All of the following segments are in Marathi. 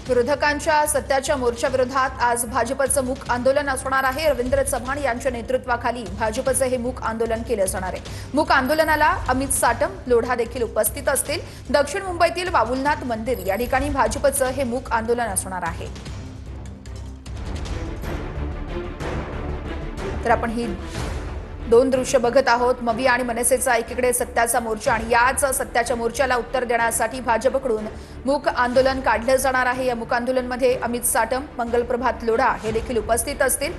विरोधकांच्या सत्याच्या मोर्चाविरोधात आज भाजपचं मूक आंदोलन असणार आहे। रवींद्र चव्हाण यांच्या नेतृत्वाखाली भाजपचं हे मूक आंदोलन केलं जाणार आहे। मूक आंदोलनाला अमित साटम, लोढा देखील उपस्थित असतील। दक्षिण मुंबईतील बाबुलनाथ मंदिर या ठिकाणी भाजपचं हे मूक आंदोलन असणार आहे। तर आपण ही दोन दृश्य बघत आहोत। मवी आणि मनसेचा एकीकडे सत्याचा मोर्चा आणि याच सत्याच्या मोर्चाला उत्तर देण्यासाठी भाजपकडून मूक आंदोलन काढलं जाणार आहे। या मूक आंदोलनामध्ये अमित साटम, मंगलप्रभात लोढा हे देखील उपस्थित असतील।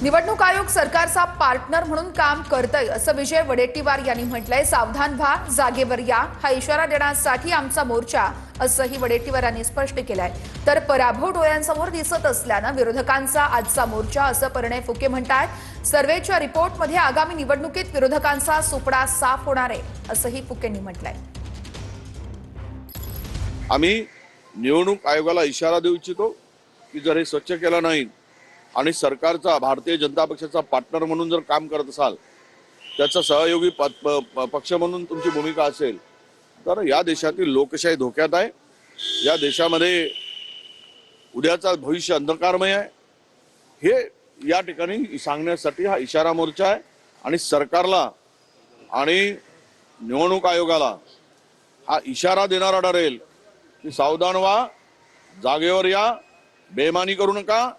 निवडणूक आयोग सरकारचा पार्टनर म्हणून काम करतंय असं विजय वडेट्टीवार यांनी म्हटलंय। सावधान व्हा, जागेवर या हा इशारा देण्यासाठी आमचा मोर्चा असंही वडेट्टीवारांनी स्पष्ट केलंय। तर पराभव डोळ्यांसमोर दिसत असल्यानं विरोधकांचा आजचा मोर्चा असं परिणय फुके म्हणतात। सर्वेच्या रिपोर्टमध्ये आगामी निवडणुकीत विरोधकांचा सुपडा साफ होणार आहे असंही फुकेंनी म्हटलंय। आम्ही निवडणूक आयोगाला इशारा देऊ इच्छितो की जर हे स्वच्छ केलं नाही आणि सरकारचा भारतीय जनता पक्षाचा पार्टनर म्हणून जर काम करत असाल, त्याचा सहयोगी पक्ष म्हणून तुमची भूमिका असेल तर या देशातील लोकशाही धोक्यात आहे। या देशामध्ये उद्याचा भविष्य अंधकारमय आहे। हे या ठिकाणी सांगण्यासाठी हा इशारा मोर्चा आहे आणि सरकारला आणि निवडणूक आयोगाला हा इशारा देणारा ठरेल की सावधान व्हा, जागेवर या, बेईमानी करू नका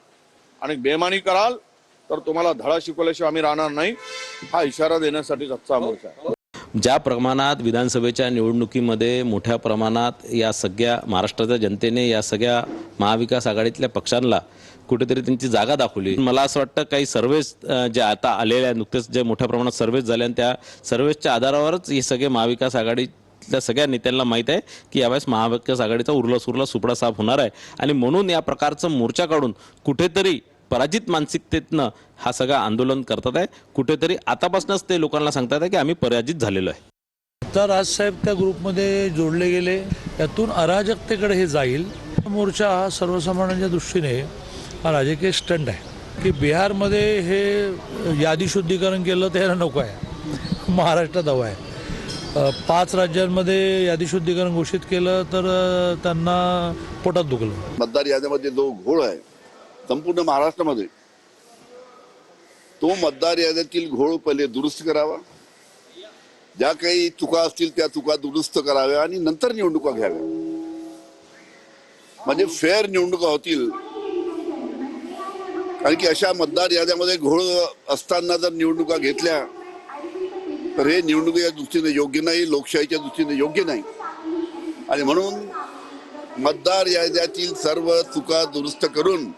आणि बेईमानी कराल तर तुम्हाला धडा शिकवल्याशिवाय आम्ही राहणार नाही। हा इशारा देण्यासाठी आजचा मोर्चा आहे। ज्या प्रमाणात विधानसभेच्या निवडणुकीमध्ये मोठ्या प्रमाणात या सगळ्या महाराष्ट्राच्या जनतेने या सगळ्या महाविकास आघाडीतल्या पक्षांना कुठेतरी त्यांची जागा दाखवली। मला असं वाटतं काही सर्व्हेस जे आता आलेल्या नुकतेच जे मोठ्या प्रमाणात सर्व्हेस झाले आणि त्या सर्व्हेसच्या आधारावरच हे सगळे महाविकास आघाडीतल्या सगळ्या नेत्यांना माहीत आहे की यावेळेस महाविकास आघाडीचा उरला सुपडा साफ होणार आहे आणि म्हणून या प्रकारचं मोर्चा काढून कुठेतरी पराजित मानसिकतेतनं हा सगळा आंदोलन करतात आहे। कुठेतरी आतापासूनच ते लोकांना सांगतात आहे की आम्ही पराजित झालेलो आहे। आता राजसाहेब त्या ग्रुपमध्ये जोडले गेले, त्यातून अराजकतेकडे हे जाईल। मोर्चा हा सर्वसामान्यांच्या दृष्टीने हा राजकीय स्टंट आहे की बिहारमध्ये हे यादी शुद्धीकरण केलं तर ह्याला नको आहे, महाराष्ट्रात हवं आहे। 5 राज्यांमध्ये यादी शुद्धीकरण घोषित केलं तर त्यांना पोटात दुखलं। मतदार यादीमध्ये जो घोळ आहे संपूर्ण महाराष्ट्रामध्ये, तो मतदार यादीतील घोळ पहिले दुरुस्त करावा। ज्या काही चुका असतील त्या चुका दुरुस्त कराव्या आणि नंतर निवडणुका घ्याव्या, म्हणजे फेअर निवडणुका होतील। कारण की अशा मतदार याद्यामध्ये घोळ असताना जर निवडणुका घेतल्या तर हे निवडणुकीच्या दृष्टीने योग्य नाही, लोकशाहीच्या दृष्टीने योग्य नाही। आणि म्हणून मतदार याद्यातील सर्व चुका दुरुस्त करून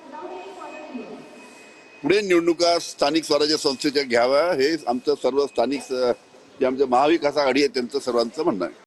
पुढे निवडणुका स्थानिक स्वराज्य संस्थेच्या घ्याव्या, हे आमचं सर्व स्थानिक जे आमचे महाविकास आघाडी आहे त्यांचं सर्वांचं म्हणणं आहे।